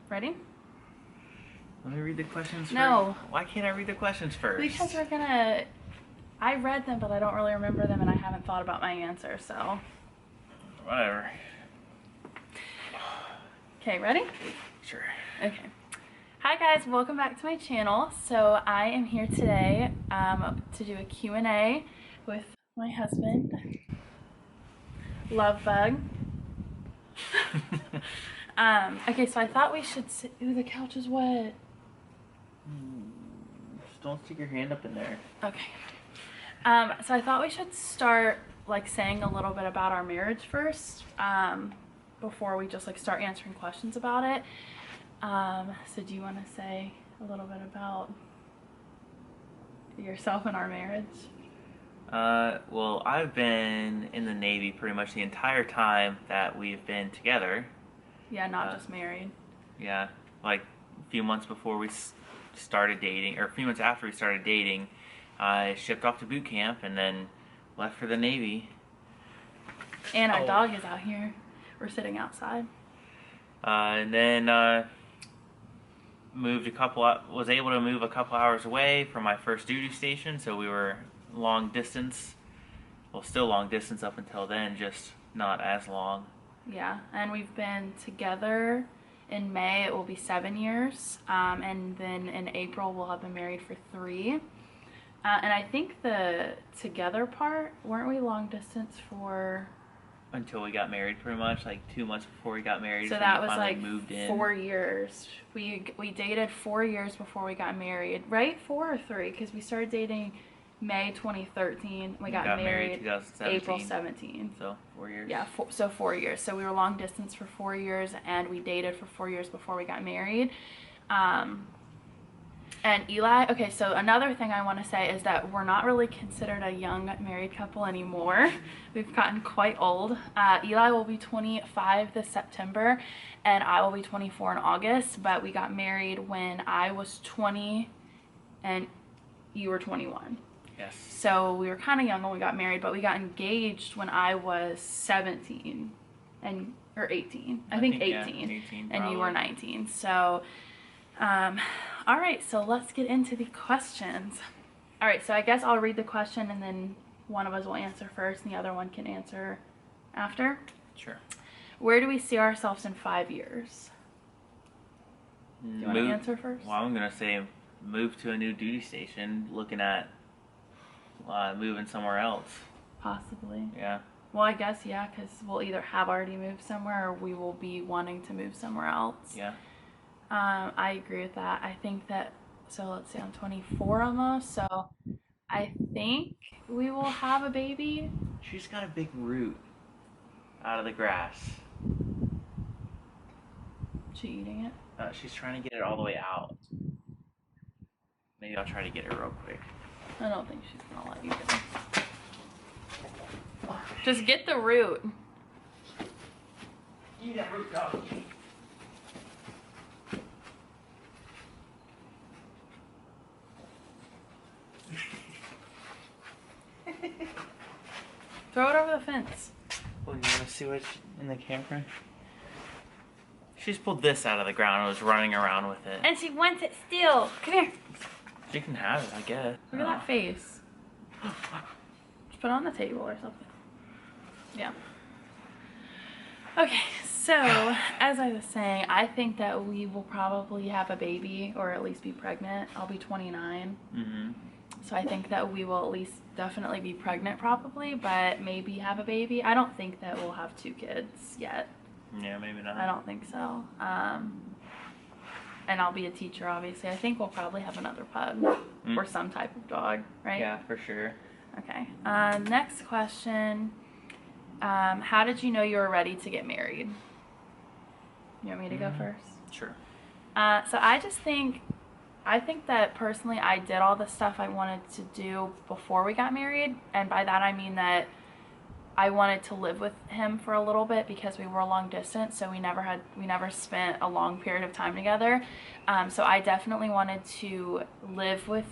Ready? Let me read the questions No. first. Why can't I read the questions first? Because we're gonna... I read them, but I don't really remember them, and I haven't thought about my answer, so... Whatever. Okay, ready? Sure. Okay. Hi guys, welcome back to my channel. So I am here today to do a Q&A with my husband, Love Bug. Okay, so I thought we should sit... Ooh, the couch is wet. Just don't stick your hand up in there. Okay. So I thought we should start like saying a little bit about our marriage first, before we just like start answering questions about it. So do you want to say a little bit about yourself and our marriage? Well, I've been in the Navy pretty much the entire time that we've been together. Yeah, not just married. Yeah, like a few months before we started dating, or a few months after we started dating, I shipped off to boot camp and then left for the Navy. And our dog is out here. We're sitting outside. And then was able to move a couple hours away from my first duty station, so we were long distance. Well, still long distance up until then, just not as long. Yeah, and we've been together. In May it will be 7 years, and then in April we'll have been married for 3. And I think the together part, weren't we long distance for... Until we got married, pretty much, like 2 months before we got married. So that was like moved in. 4 years. We dated 4 years before we got married, right? 4 or 3, because we started dating May 2013. We got married 2017. April 17. So 4 years. Yeah, so 4 years. So we were long distance for 4 years, and we dated for 4 years before we got married. And Eli, okay, so another thing I want to say is that we're not really considered a young married couple anymore. We've gotten quite old. Eli will be 25 this September, and I will be 24 in August, but we got married when I was 20 and you were 21. Yes. So we were kind of young when we got married, but we got engaged when I was 17 or 18. I think 18, yeah, 18 and you were 19. So all right, so let's get into the questions. All right, so I guess I'll read the question and then one of us will answer first and the other one can answer after. Sure. Where do we see ourselves in 5 years? Do you want to answer first? Well, I'm going to say move to a new duty station, looking at moving somewhere else. Possibly. Yeah. Well, I guess, yeah, because we'll either have already moved somewhere or we will be wanting to move somewhere else. Yeah. I agree with that. I think that, so let's see, I'm 24 almost, so I think we will have a baby. She's got a big root out of the grass. She eating it? She's trying to get it all the way out. Maybe I'll try to get her real quick. I don't think she's gonna let you get it. Just get the root. Eat that root, dog. Throw it over the fence. Well, you want to see what's in the camera? She's pulled this out of the ground and was running around with it. And she wants it still. Come here. She can have it, I guess. Look at that face. Just put it on the table or something. Yeah. Okay, so as I was saying, I think that we will probably have a baby or at least be pregnant. I'll be 29. Mm-hmm. So I think that we will at least definitely be pregnant probably, but maybe have a baby. I don't think that we'll have 2 kids yet. Yeah, maybe not. I don't think so. And I'll be a teacher, obviously. I think we'll probably have another pug or some type of dog, right? Yeah, for sure. Okay. Next question. How did you know you were ready to get married? You want me to go first? Sure. So I think that personally I did all the stuff I wanted to do before we got married. And by that I mean that I wanted to live with him for a little bit because we were long distance, so we never spent a long period of time together. So I definitely wanted to live with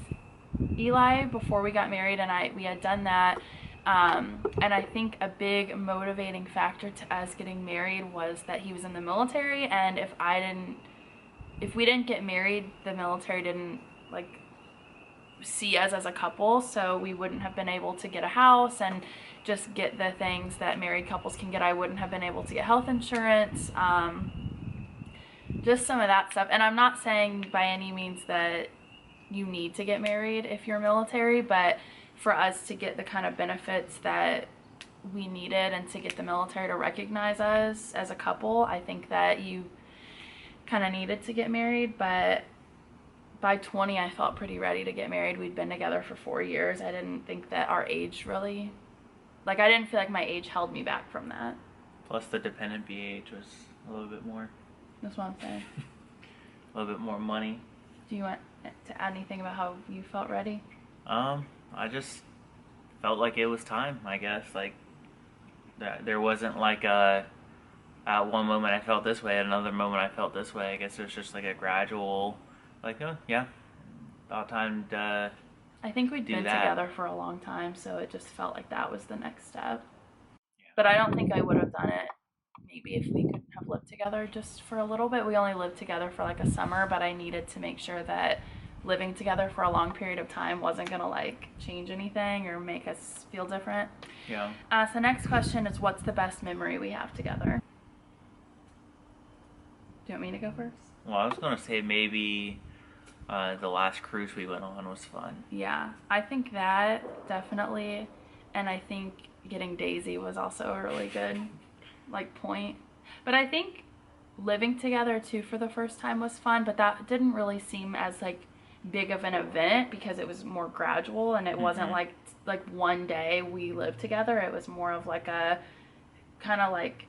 Eli before we got married, and we had done that. And I think a big motivating factor to us getting married was that he was in the military, and if I didn't if we didn't get married, the military didn't like see us as a couple, so we wouldn't have been able to get a house and just get the things that married couples can get. I wouldn't have been able to get health insurance, just some of that stuff. And I'm not saying by any means that you need to get married if you're military, but for us to get the kind of benefits that we needed and to get the military to recognize us as a couple, I think that you kind of needed to get married. But by 20, I felt pretty ready to get married. We'd been together for 4 years. I didn't think that our age really, like, I didn't feel like my age held me back from that. Plus, the dependent BH was a little bit more. That's what I'm saying. A little bit more money. Do you want to add anything about how you felt ready? I just felt like it was time, I guess. Like, there wasn't like a, at one moment I felt this way, at another moment I felt this way. I guess it was just like a gradual, like, oh, yeah, about time to I think we'd do been that. together for a long time, so it just felt like that was the next step. But I don't think I would have done it maybe if we couldn't have lived together just for a little bit. We only lived together for like a summer, but I needed to make sure that living together for a long period of time wasn't gonna like change anything or make us feel different. Yeah. So next question is, what's the best memory we have together? Do you want me to go first? Well, I was gonna say maybe the last cruise we went on was fun. Yeah, I think that definitely, and I think getting Daisy was also a really good like point. But I think living together too for the first time was fun, but that didn't really seem as like big of an event because it was more gradual, and it wasn't like one day we lived together. It was more of like a kind of like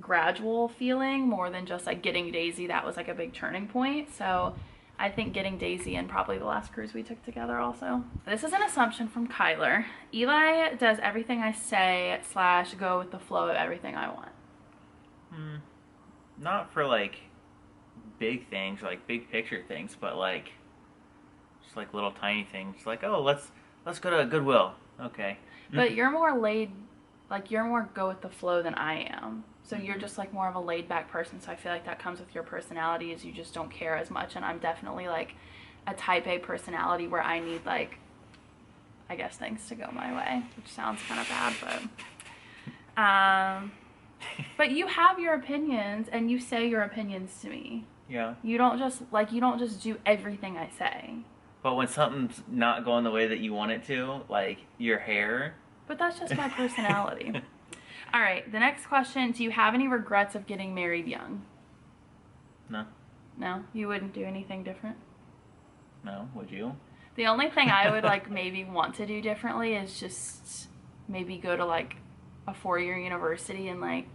gradual feeling more than just like getting Daisy. That was like a big turning point. So I think getting Daisy and probably the last cruise we took together also. This is an assumption from Kyler. Eli does everything I say / go with the flow of everything I want. Not for like big things, like big picture things, but like just like little tiny things. Like, oh, let's go to Goodwill. Okay. But you're more laid, like you're more go with the flow than I am. So you're just like more of a laid back person. So I feel like that comes with your personality, is you just don't care as much. And I'm definitely like a type A personality where I need like, I guess, things to go my way, which sounds kind of bad, but you have your opinions and you say your opinions to me. Yeah. You don't just do everything I say. But when something's not going the way that you want it to, like your hair. But that's just my personality. All right, the next question, do you have any regrets of getting married young? No. No? You wouldn't do anything different? No, would you? The only thing I would like maybe want to do differently is just maybe go to like a 4-year university and like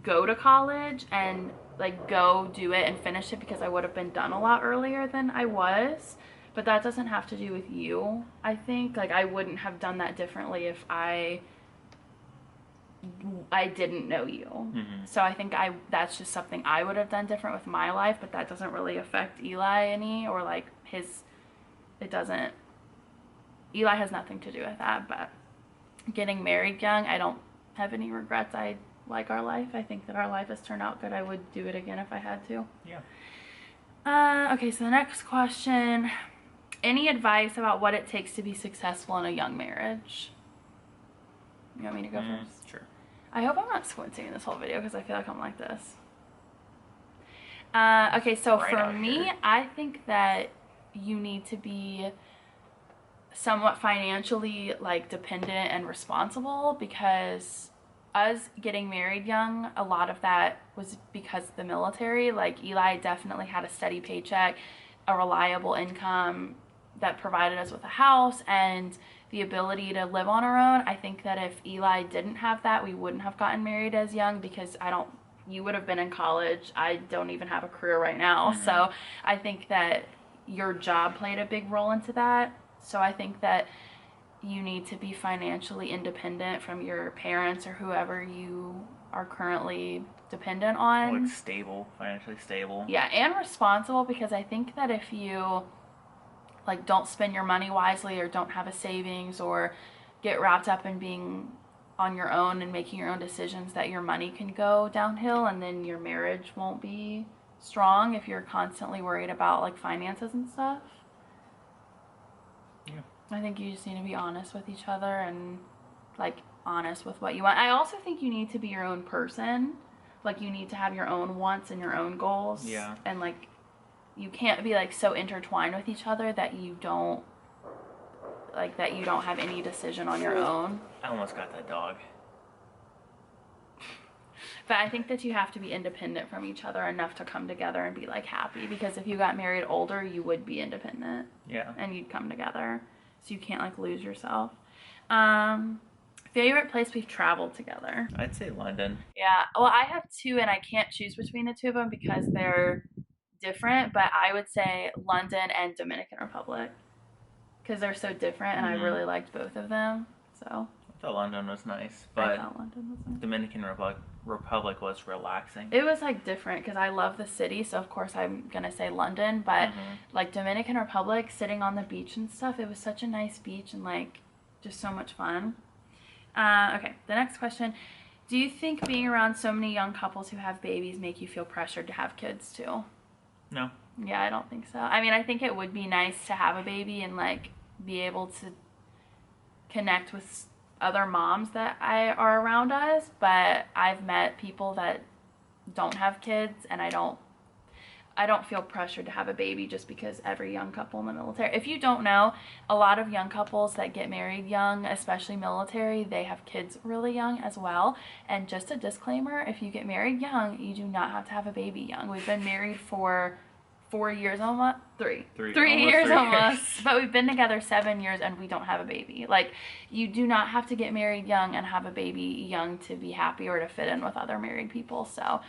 go to college and like go do it and finish it, because I would have been done a lot earlier than I was. But that doesn't have to do with you, I think. Like, I wouldn't have done that differently if I didn't know you. So I think that's just something I would have done different with my life, but that doesn't really affect Eli any, or like it doesn't, Eli has nothing to do with that. But getting married young, I don't have any regrets. I like our life. I think that our life has turned out good. I would do it again if I had to. Yeah. Okay, so the next question, any advice about what it takes to be successful in a young marriage? You want me to go first? Sure. I hope I'm not squinting in this whole video because I feel like I'm like this. Okay, so Right for me, here. I think that you need to be somewhat financially like dependent and responsible, because us getting married young, a lot of that was because of the military. Like, Eli definitely had a steady paycheck, a reliable income that provided us with a house and the ability to live on our own. I think that if Eli didn't have that, we wouldn't have gotten married as young, because you would have been in college. I don't even have a career right now. So I think that your job played a big role into that. So I think that you need to be financially independent from your parents or whoever you are currently dependent on. Like stable, financially stable. Yeah, and responsible, because I think that if you like don't spend your money wisely or don't have a savings or get wrapped up in being on your own and making your own decisions, that your money can go downhill and then your marriage won't be strong if you're constantly worried about like finances and stuff. Yeah. I think you just need to be honest with each other and like honest with what you want. I also think you need to be your own person. Like you need to have your own wants and your own goals. Yeah. And like you can't be like so intertwined with each other that you don't have any decision on your own. I almost got that dog. But I think that you have to be independent from each other enough to come together and be like happy, because if you got married older, you would be independent. Yeah. And you'd come together. So you can't like lose yourself. Favorite place we've traveled together? I'd say London. Yeah. Well, I have two and I can't choose between the two of them because they're different, but I would say London and Dominican Republic because they're so different and I really liked both of them. So I thought London was nice, I but thought London was nice. Dominican Republic was relaxing. It was like different because I love the city, so of course I'm gonna say London. But like Dominican Republic, sitting on the beach and stuff, it was such a nice beach and like just so much fun. Okay, the next question: do you think being around so many young couples who have babies make you feel pressured to have kids too? No. Yeah, I don't think so. I mean, I think it would be nice to have a baby and like be able to connect with other moms that are around us, but I've met people that don't have kids and I don't feel pressured to have a baby just because every young couple in the military. If you don't know, a lot of young couples that get married young, especially military, they have kids really young as well. And just a disclaimer, if you get married young, you do not have to have a baby young. We've been married for 4 years almost, three years almost, but we've been together 7 years and we don't have a baby. Like, you do not have to get married young and have a baby young to be happy or to fit in with other married people. So,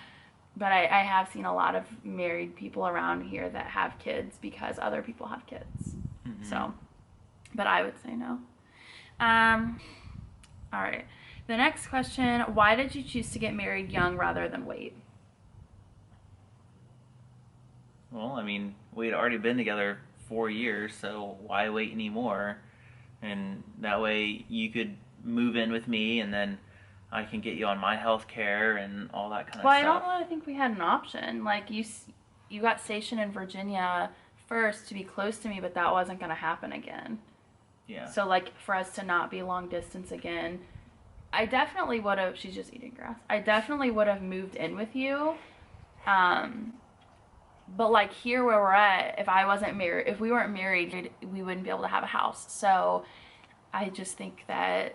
but I have seen a lot of married people around here that have kids because other people have kids. So, but I would say no. All right. The next question: why did you choose to get married young rather than wait? Well, I mean, we'd already been together 4 years, so why wait anymore? And that way you could move in with me, and then I can get you on my health care and all that kind of Well, stuff. I don't really think we had an option. Like, you got stationed in Virginia first to be close to me, but that wasn't going to happen again. Yeah. So, like, for us to not be long distance again, I definitely would have. She's just eating grass. I definitely would have moved in with you. But like here where we're at, if we weren't married, we wouldn't be able to have a house. So I just think that,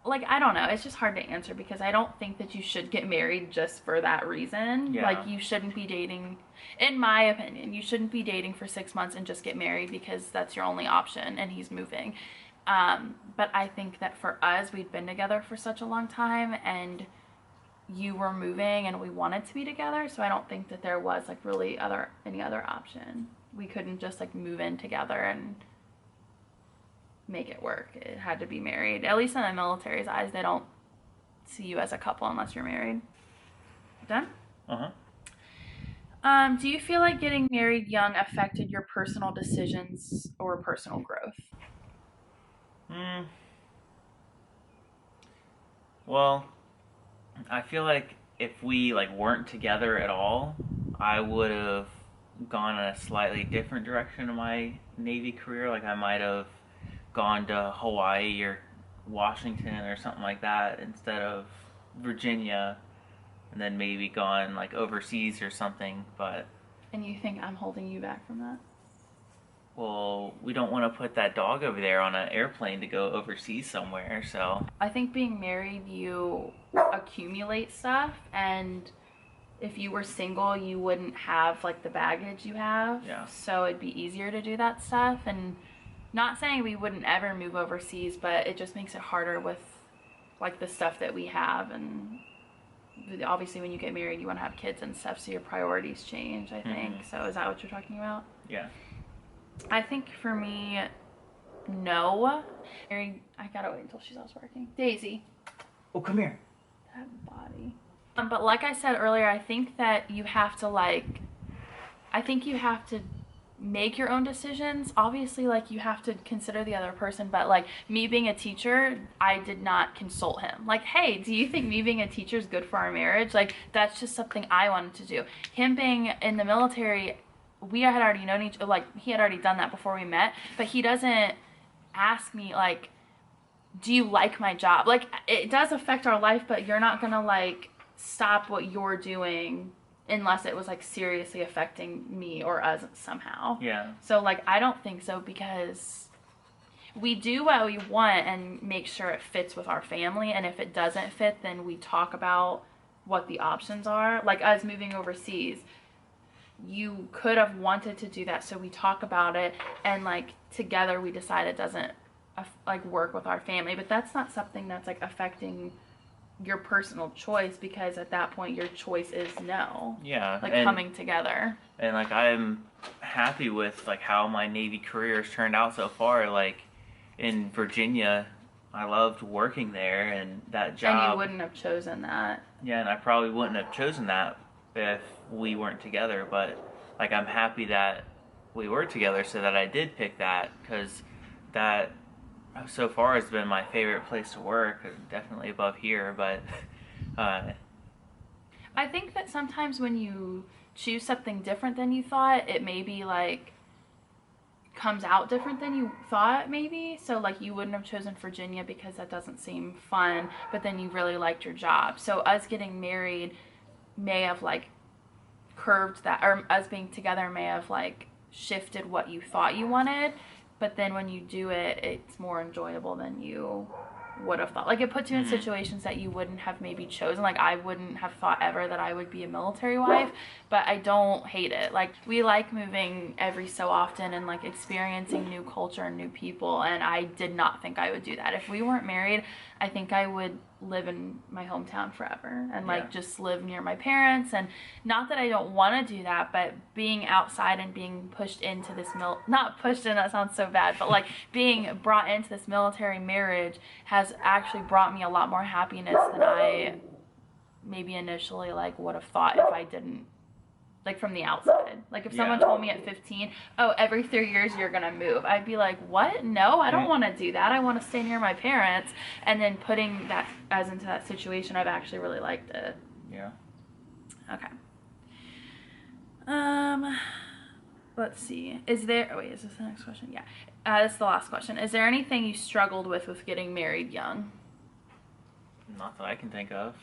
like, I don't know. It's just hard to answer because I don't think that you should get married just for that reason. Yeah. Like, you shouldn't be dating, in my opinion, you shouldn't be dating for 6 months and just get married because that's your only option and he's moving. But I think that for us, we'd been together for such a long time and you were moving and we wanted to be together, so I don't think that there was like really any other option. We couldn't just like move in together and make it work. It had to be married. At least in the military's eyes, they don't see you as a couple unless you're married. Done? Do you feel like getting married young affected your personal decisions or personal growth? Well, I feel like if we like weren't together at all, I would have gone in a slightly different direction in my Navy career. Like I might have gone to Hawaii or Washington or something like that instead of Virginia, and then maybe gone like overseas or something. But And you think I'm holding you back from that? well, we don't want to put that dog over there on an airplane to go overseas somewhere. So I think being married, you accumulate stuff, and if you were single, you wouldn't have like the baggage you have. Yeah. So it'd be easier to do that stuff. And not saying we wouldn't ever move overseas, but it just makes it harder with like the stuff that we have. And obviously, when you get married, you want to have kids and stuff, so your priorities change, I think. So is that what you're talking about? yeah. I think for me, no. I gotta wait until she's also working. Daisy. Oh, come here. That body. But like I said earlier, I think that you have to make your own decisions. Obviously, like, you have to consider the other person, but like me being a teacher, I did not consult him. Like, hey, do you think me being a teacher is good for our marriage? Like, that's just something I wanted to do. Him being in the military, we had already known each, like, he had already done that before we met, but he doesn't ask me like, do you like my job? Like, it does affect our life, but you're not gonna like stop what you're doing unless it was like seriously affecting me or us somehow. Yeah. So like, I don't think so, because we do what we want and make sure it fits with our family, and if it doesn't fit, then we talk about what the options are. Like us moving overseas, you could have wanted to do that, so we talk about it, and like together we decide it doesn't like work with our family, but that's not something that's like affecting your personal choice, because at that point your choice is no. Yeah. Like, coming together. And like, I'm happy with like how my Navy career has turned out so far. Like in Virginia, I loved working there, and that job. And you wouldn't have chosen that. Yeah, and I probably wouldn't have chosen that if we weren't together. But like, I'm happy that we were together, so that I did pick that, because that so far has been my favorite place to work, definitely above here. But I think that sometimes when you choose something different than you thought, it maybe like comes out different than you thought, maybe. So like, you wouldn't have chosen Virginia because that doesn't seem fun, but then you really liked your job. So us getting married may have like curved that, or us being together may have like shifted what you thought you wanted. But then when you do it, it's more enjoyable than you would have thought. Like, it puts you in situations that you wouldn't have maybe chosen. Like, I wouldn't have thought ever that I would be a military wife, but I don't hate it. Like, we like moving every so often and like experiencing new culture and new people, and I did not think I would do that. If we weren't married, I think I would live in my hometown forever and like just live near my parents. And not that I don't want to do that, but being outside and being pushed into this not pushed in, that sounds so bad, but like being brought into this military marriage has actually brought me a lot more happiness than I maybe initially like would have thought if I didn't, like, from the outside. Like, if someone told me at 15, oh, every 3 years you're gonna move, I'd be like, what? No, I don't want to do that. I want to stay near my parents. And then putting that as into that situation, I've actually really liked it. Yeah. Okay. Let's see. Is there, oh wait, is this the next question? Yeah. This is the last question. Is there anything you struggled with getting married young? Not that I can think of.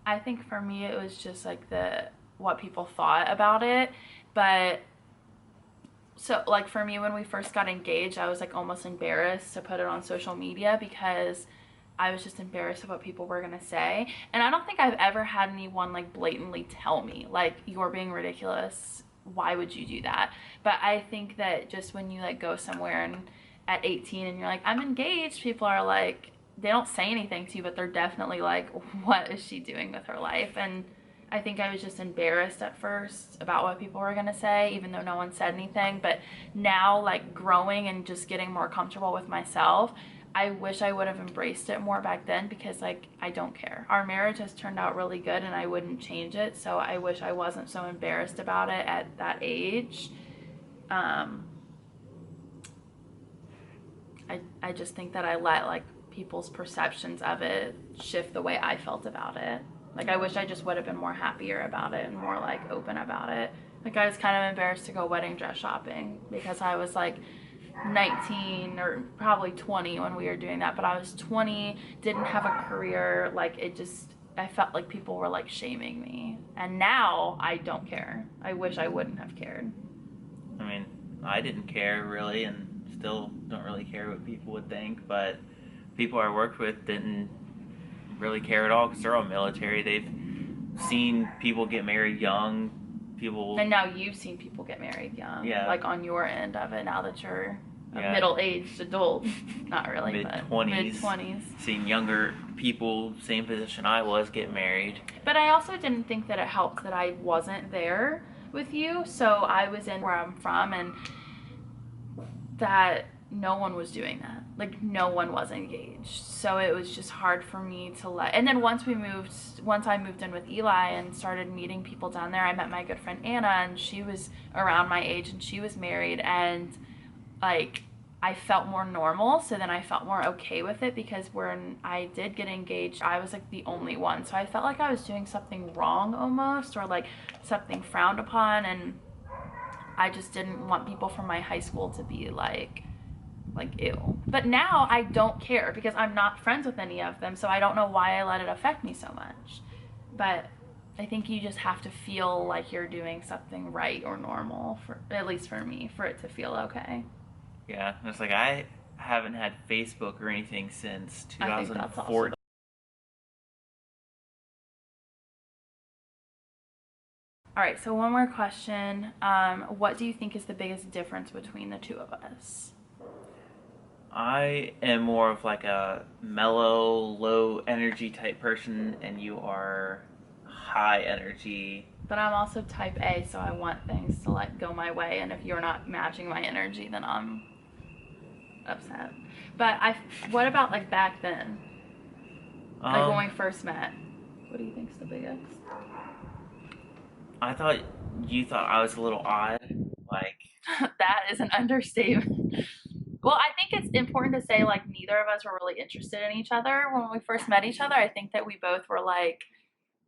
I think for me it was just like what people thought about it. But so like, for me, when we first got engaged, I was like almost embarrassed to put it on social media, because I was just embarrassed of what people were gonna say. And I don't think I've ever had anyone like blatantly tell me like, you're being ridiculous, why would you do that? But I think that just when you like go somewhere and at 18 and you're like, I'm engaged, people are like, they don't say anything to you, but they're definitely like, what is she doing with her life? And I think I was just embarrassed at first about what people were gonna say, even though no one said anything. But now, like, growing and just getting more comfortable with myself, I wish I would have embraced it more back then, because like, I don't care. Our marriage has turned out really good and I wouldn't change it. So I wish I wasn't so embarrassed about it at that age. I just think that I let like people's perceptions of it shift the way I felt about it. Like, I wish I just would have been more happier about it and more like open about it. Like, I was kind of embarrassed to go wedding dress shopping because I was like 19 or probably 20 when we were doing that, but I was 20, didn't have a career. Like, it just, I felt like people were like shaming me. And now I don't care. I wish I wouldn't have cared. I mean, I didn't care really, and still don't really care what people would think, but people I worked with didn't really care at all, because they're all military. They've seen people get married young. And now you've seen people get married young. Yeah. Like, on your end of it, now that you're a middle-aged adult. Not really, mid-20s. Mid-20s. Seen younger people, same position I was, get married. But I also didn't think that it helped that I wasn't there with you. So I was in where I'm from, and that no one was doing that. Like, no one was engaged. So it was just hard for me to and then once I moved in with Eli and started meeting people down there, I met my good friend Anna, and she was around my age and she was married, and like I felt more normal, so then I felt more okay with it, because when I did get engaged, I was like the only one. So I felt like I was doing something wrong almost, or like something frowned upon, and I just didn't want people from my high school to be like ew. But now I don't care, because I'm not friends with any of them, so I don't know why I let it affect me so much. But I think you just have to feel like you're doing something right or normal, for at least for me, for it to feel okay. Yeah, it's like I haven't had Facebook or anything since I think that's 2014. also. All right, so one more question. What do you think is the biggest difference between the two of us? I am more of like a mellow, low energy type person, and you are high energy. But I'm also type A, so I want things to like go my way, and if you're not matching my energy, then I'm upset. But what about like back then? Like when we first met? What do you think's the biggest? I thought you thought I was a little odd. Like, That is an understatement. Well, I think it's important to say like neither of us were really interested in each other when we first met each other. I think that we both were like,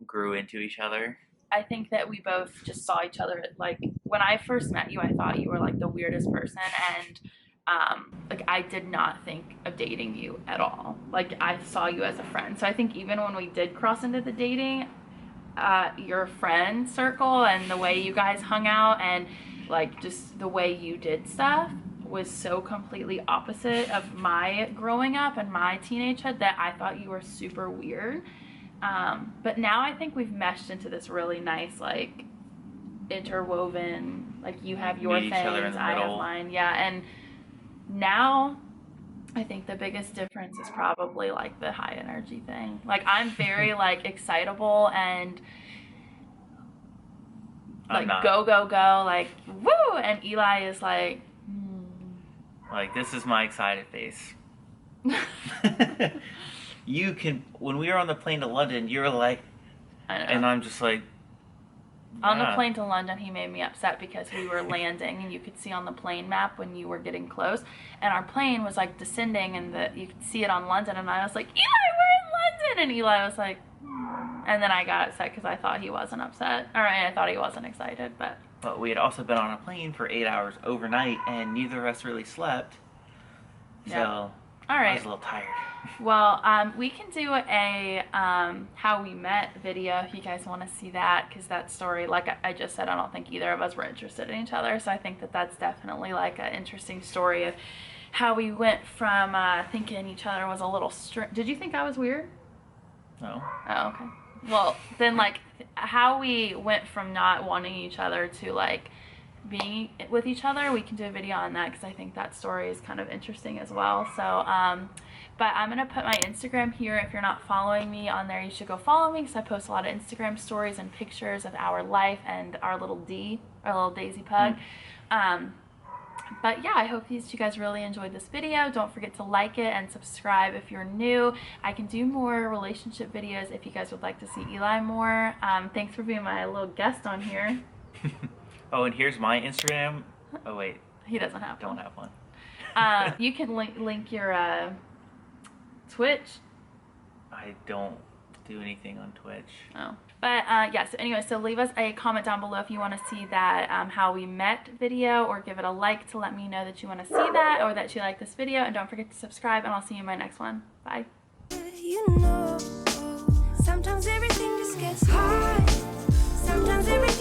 grew into each other. I think that we both just saw each other. Like when I first met you, I thought you were like the weirdest person, and like I did not think of dating you at all. Like I saw you as a friend. So I think even when we did cross into the dating, your friend circle and the way you guys hung out and like just the way you did stuff was so completely opposite of my growing up and my teenagehood that I thought you were super weird. But now I think we've meshed into this really nice, like, interwoven, like, you have your Meet each other in things, the I have middle. mine. Yeah, and now I think the biggest difference is probably, like, the high energy thing. Like, I'm very, like, excitable and, like, go, go, go, like, woo! And Eli is like, Like, this is my excited face. You can, when we were on the plane to London, you were like, I know. and I'm just like, On the yeah. plane to London, he made me upset because we were landing, and you could see on the plane map when you were getting close, and our plane was like descending, and you could see it on London, and I was like, Eli, we're in London, and Eli was like, and then I got upset because I thought he wasn't upset, or I thought he wasn't excited, but we had also been on a plane for 8 hours overnight, and neither of us really slept. So, yeah. All right. I was a little tired. Well, we can do a how we met video if you guys want to see that, because that story, like I just said, I don't think either of us were interested in each other, so I think that that's definitely like an interesting story of how we went from thinking each other was a little Did you think I was weird? No. Oh, okay. Well, then like how we went from not wanting each other to like being with each other, we can do a video on that, because I think that story is kind of interesting as well. So but I'm gonna put my Instagram here. If you're not following me on there, you should go follow me, because I post a lot of Instagram stories and pictures of our life and our little Daisy pug. But yeah, I hope you guys really enjoyed this video. Don't forget to like it and subscribe if you're new. I can do more relationship videos if you guys would like to see Eli more. Thanks for being my little guest on here. Oh, and here's my Instagram. Oh, wait. He doesn't have Don't one. have one. You can link your Twitch. I don't do anything on Twitch. Oh. But yeah, so anyway, so leave us a comment down below if you want to see that how we met video, or give it a like to let me know that you want to see that or that you like this video. And don't forget to subscribe, and I'll see you in my next one. Bye. You know, sometimes everything just gets hard. Sometimes everything